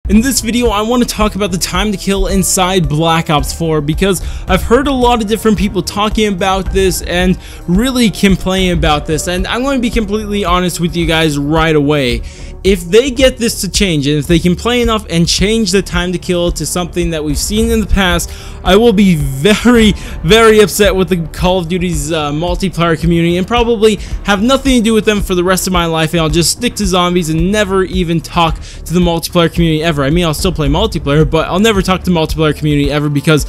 In this video, I want to talk about the time to kill inside Black Ops 4 because I've heard a lot of different people talking about this and really complaining about this, and I'm going to be completely honest with you guys right away. If they get this to change, and if they can play enough and change the time to kill to something that we've seen in the past, I will be very, very upset with the Call of Duty's multiplayer community and probably have nothing to do with them for the rest of my life, and I'll just stick to zombies and never even talk to the multiplayer community ever. I mean, I'll still play multiplayer, but I'll never talk to the multiplayer community ever because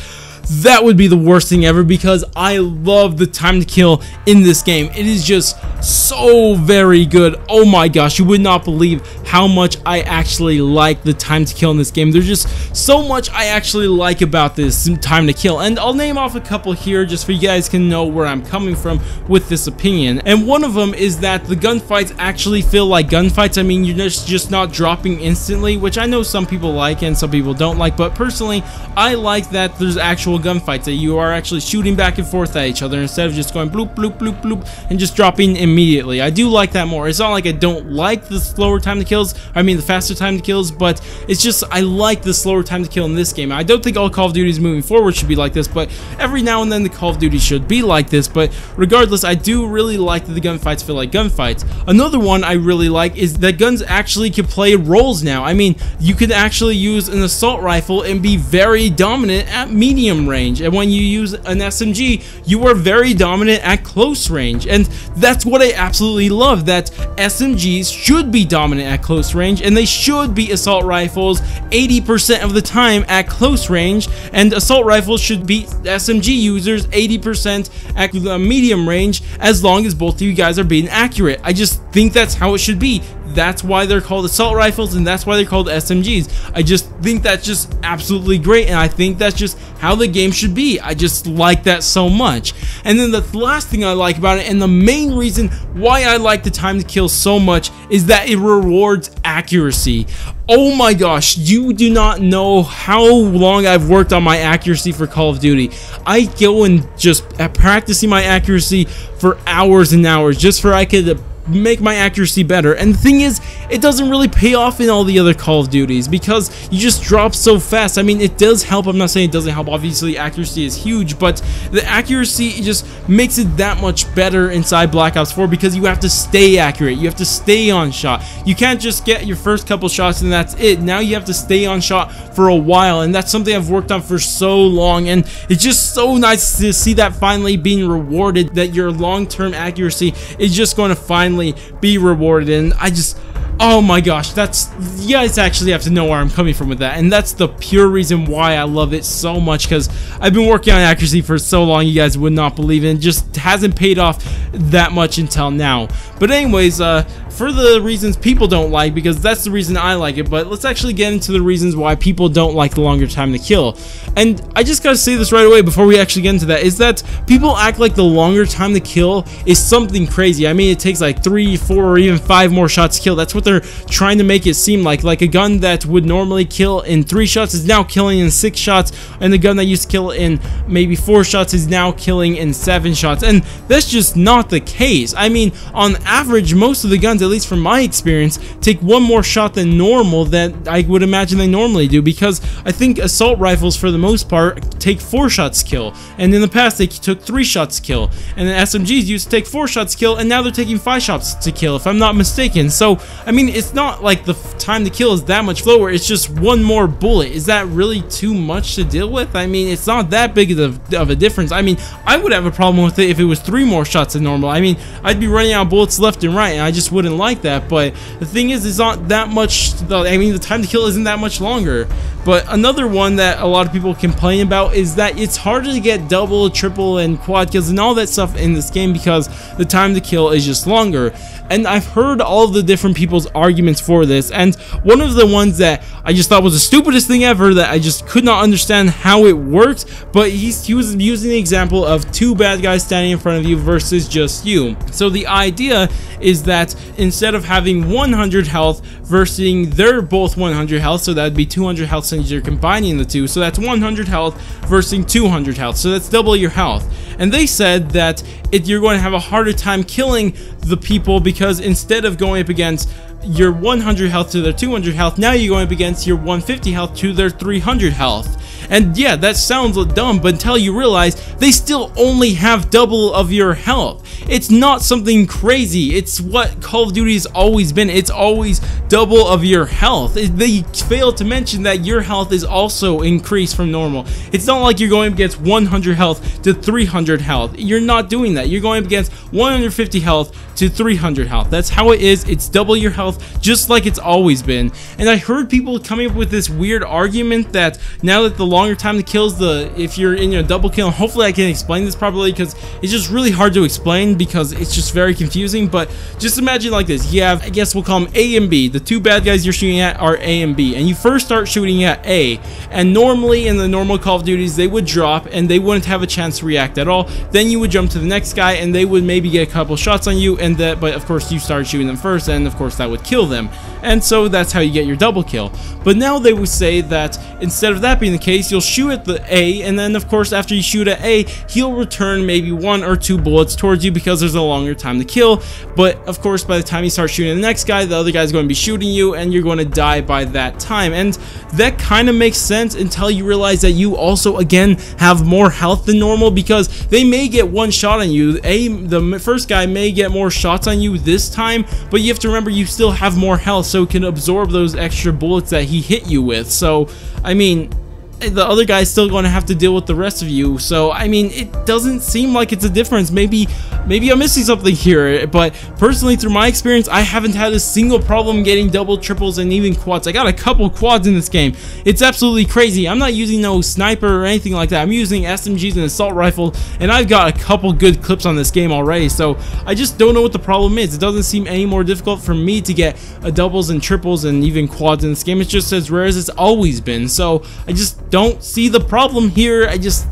that would be the worst thing ever, because I love the time to kill in this game. It is just so very good. Oh my gosh, you would not believe how much I actually like the time to kill in this game. There's just so much I actually like about this time to kill, and I'll name off a couple here just so you guys can know where I'm coming from with this opinion. And one of them is that the gunfights actually feel like gunfights. I mean, you're just not dropping instantly, which I know some people like and some people don't like, but personally I like that there's actual gunfights, that you are actually shooting back and forth at each other instead of just going bloop bloop bloop bloop and just dropping immediately. I do like that more. It's not like I don't like the slower time to kills, I mean the faster time to kills, but it's just I like the slower time to kill in this game. I don't think all Call of Duties moving forward should be like this, but every now and then the Call of Duty should be like this. But regardless, I do really like that the gunfights feel like gunfights. Another one I really like is that guns actually can play roles now. I mean, you could actually use an assault rifle and be very dominant at medium range, and when you use an SMG, you are very dominant at close range. And that's what I absolutely love, that SMGs should be dominant at close range, and they should be assault rifles 80% of the time at close range, and assault rifles should beat SMG users 80% at medium range, as long as both of you guys are being accurate. I just think that's how it should be. That's why they're called assault rifles, and that's why they're called SMGs. I just think that's just absolutely great, and I think that's just how the game should be. I just like that so much. And then the last thing I like about it, and the main reason why I like the time to kill so much, is that it rewards accuracy. Oh my gosh, you do not know how long I've worked on my accuracy for Call of Duty. I go and just practicing my accuracy for hours and hours just for I could make my accuracy better. And the thing is, it doesn't really pay off in all the other Call of Duties because you just drop so fast. I mean, it does help. I'm not saying it doesn't help. Obviously, accuracy is huge, but the accuracy just makes it that much better inside Black Ops 4 because you have to stay accurate. You have to stay on shot. You can't just get your first couple shots and that's it. Now you have to stay on shot for a while, and that's something I've worked on for so long, and it's just so nice to see that finally being rewarded, that your long-term accuracy is just going to finally be rewarded. And I just, oh my gosh, that's, you guys actually have to know where I'm coming from with that, and that's the pure reason why I love it so much, because I've been working on accuracy for so long, you guys would not believe it. It just hasn't paid off that much until now. But anyways, for the reasons people don't like, because that's the reason I like it, but let's actually get into the reasons why people don't like the longer time to kill. And I just gotta say this right away before we actually get into that, is that people act like the longer time to kill is something crazy. I mean, it takes like 3, 4, or even 5 more shots to kill. That's what they're trying to make it seem like a gun that would normally kill in 3 shots is now killing in 6 shots, and the gun that used to kill in maybe 4 shots is now killing in 7 shots, and that's just not the case. I mean, on average, most of the guns, at least from my experience, take 1 more shot than normal that I would imagine they normally do, because I think assault rifles for the most part take 4 shots to kill, and in the past they took 3 shots to kill, and then SMGs used to take 4 shots to kill, and now they're taking 5 shots to kill, if I'm not mistaken. So I mean, it's not like the time to kill is that much slower, it's just 1 more bullet. Is that really too much to deal with? I mean, it's not that big of a difference. I mean, I would have a problem with it if it was 3 more shots than normal. I mean, I'd be running out of bullets left and right, and I just wouldn't like that. But the thing is, it's not that much, I mean, the time to kill isn't that much longer. But another one that a lot of people complain about is that it's harder to get double, triple, and quad kills and all that stuff in this game because the time to kill is just longer. And I've heard all of the different people's arguments for this, and one of the ones that I just thought was the stupidest thing ever, that I just could not understand how it worked, but he was using the example of 2 bad guys standing in front of you versus just you. So the idea is that instead of having 100 health versus they're both 100 health, so that'd be 200 health since you're combining the two, so that's 100 health versus 200 health, so that's double your health. And they said that you're going to have a harder time killing the people because instead of going up against your 100 health to their 200 health, now you're going up against your 150 health to their 300 health. And yeah, that sounds dumb, but until you realize they still only have double of your health. It's not something crazy. It's what Call of Duty has always been. It's always double of your health. They fail to mention that your health is also increased from normal. It's not like you're going up against 100 health to 300 health. You're not doing that. You're going up against 150 health to 300 health. That's how it is. It's double your health, just like it's always been. And I heard people coming up with this weird argument that now that the longer time to kill is if you're in your double kill, and hopefully I can explain this properly because it's just really hard to explain because it's just very confusing. But just imagine like this: you have, I guess we'll call them A and B. The two bad guys you're shooting at are A and B, and you first start shooting at A, and normally in the normal Call of Duties they would drop and they wouldn't have a chance to react at all. Then you would jump to the next guy and they would maybe get a couple shots on you, and but of course you started shooting them first, and of course that would kill them, and so that's how you get your double kill. But now they would say that instead of that being the case, you'll shoot at the A, and then of course after you shoot at A, he'll return maybe 1 or 2 bullets towards you because there's a longer time to kill. But of course by the time you start shooting the next guy, the other guy's going to be shooting you and you're going to die by that time. And that kind of makes sense until you realize that you also again have more health than normal, because they may get 1 shot on you. The first guy may get more shots on you this time, but you have to remember you still have more health, so it can absorb those extra bullets that he hit you with. So I mean, the other guy's still going to have to deal with the rest of you. So I mean, it doesn't seem like it's a difference. Maybe I'm missing something here, but personally through my experience, I haven't had a single problem getting double, triples, and even quads. I got a couple quads in this game. It's absolutely crazy. I'm not using no sniper or anything like that. I'm using SMGs and assault rifle, and I've got a couple good clips on this game already. So I just don't know what the problem is. It doesn't seem any more difficult for me to get doubles and triples and even quads in this game. It's just as rare as it's always been. So I just don't see the problem here. I just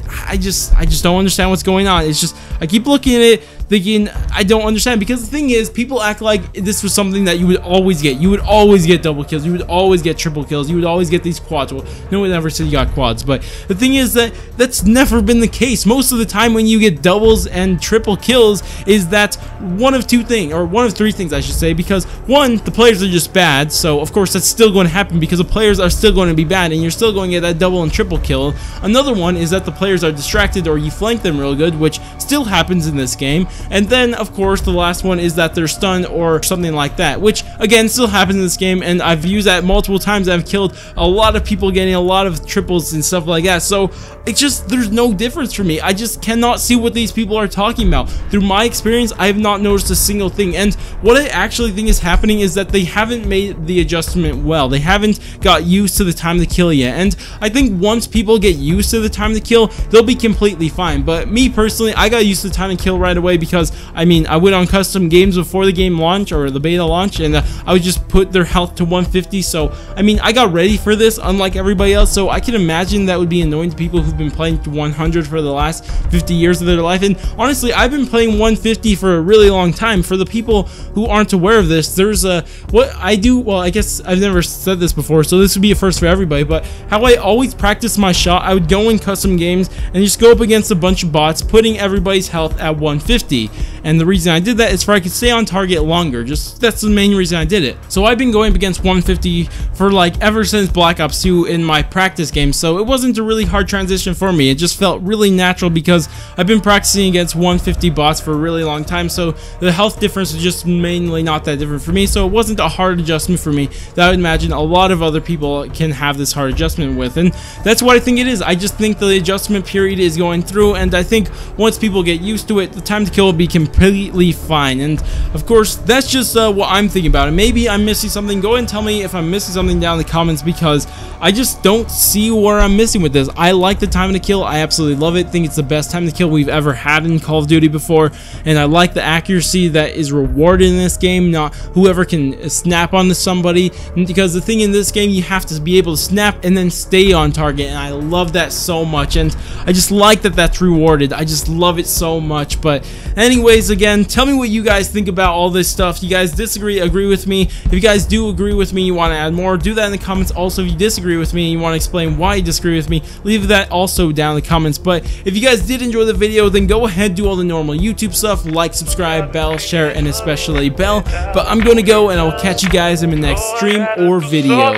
don't understand what's going on. It's just, I keep looking at it thinking I don't understand, because the thing is, people act like this was something that you would always get. You would always get double kills, you would always get triple kills, you would always get these quads. Well, no one ever said you got quads, but the thing is that that's never been the case. Most of the time when you get doubles and triple kills is that one of 2 things, or one of 3 things I should say, because one, the players are just bad, so of course that's still going to happen because the players are still going to be bad and you're still going to get that double and triple kill. Another one is that the players are distracted or you flank them real good, which still happens in this game. And then of course the last one is that they're stunned or something like that, which again still happens in this game, and I've used that multiple times. I've killed a lot of people getting a lot of triples and stuff like that. So it's just, there's no difference for me. I just cannot see what these people are talking about. Through my experience, I have not noticed a single thing. And what I actually think is happening is that they haven't made the adjustment well. They haven't got used to the time to kill yet. And I think once people get used to the time to kill, they'll be completely fine. But me personally, I got used to the time to kill right away, because I mean, I went on custom games before the game launch, or the beta launch, and I would just put their health to 150. So I mean, I got ready for this unlike everybody else. So I can imagine that would be annoying to people who've been playing 100 for the last 50 years of their life. And honestly, I've been playing 150 for a really long time. For the people who aren't aware of this, there's what I do, well, I guess I've never said this before, so this would be a first for everybody, but how I always practice my shot, I would go in custom games and just go up against a bunch of bots, putting everybody's health at 150. And the reason I did that is for I could stay on target longer. Just, that's the main reason I did it. So I've been going up against 150 for like ever since Black Ops 2 in my practice game, so it wasn't a really hard transition for me. It just felt really natural because I've been practicing against 150 bots for a really long time, so the health difference is just mainly not that different for me. So it wasn't a hard adjustment for me that I would imagine a lot of other people can have this hard adjustment with, and that's what I think it is. I just think the adjustment period is going through, and I think once people get used to it, the time to kill will be completely fine. And of course, that's just what I'm thinking about it. Maybe I'm missing something. Go ahead and tell me if I'm missing something down in the comments, because I just don't see where I'm missing with this. I like the time to kill. I absolutely love it. Think it's the best time to kill we've ever had in Call of Duty before, and I like the accuracy that is rewarded in this game, not whoever can snap onto somebody, because the thing in this game, you have to be able to snap and then stay on target, and I love that so much, and I just like that that's rewarded. I just love it so much. But Anyways, again, tell me what you guys think about all this stuff. You guys disagree, agree with me? If you guys do agree with me, you want to add more, do that in the comments. Also, if you disagree with me and you want to explain why you disagree with me, leave that also down in the comments. But if you guys did enjoy the video, then go ahead, do all the normal YouTube stuff, like, subscribe, bell, share, and especially bell. But I'm going to go, and I'll catch you guys in the next stream or video.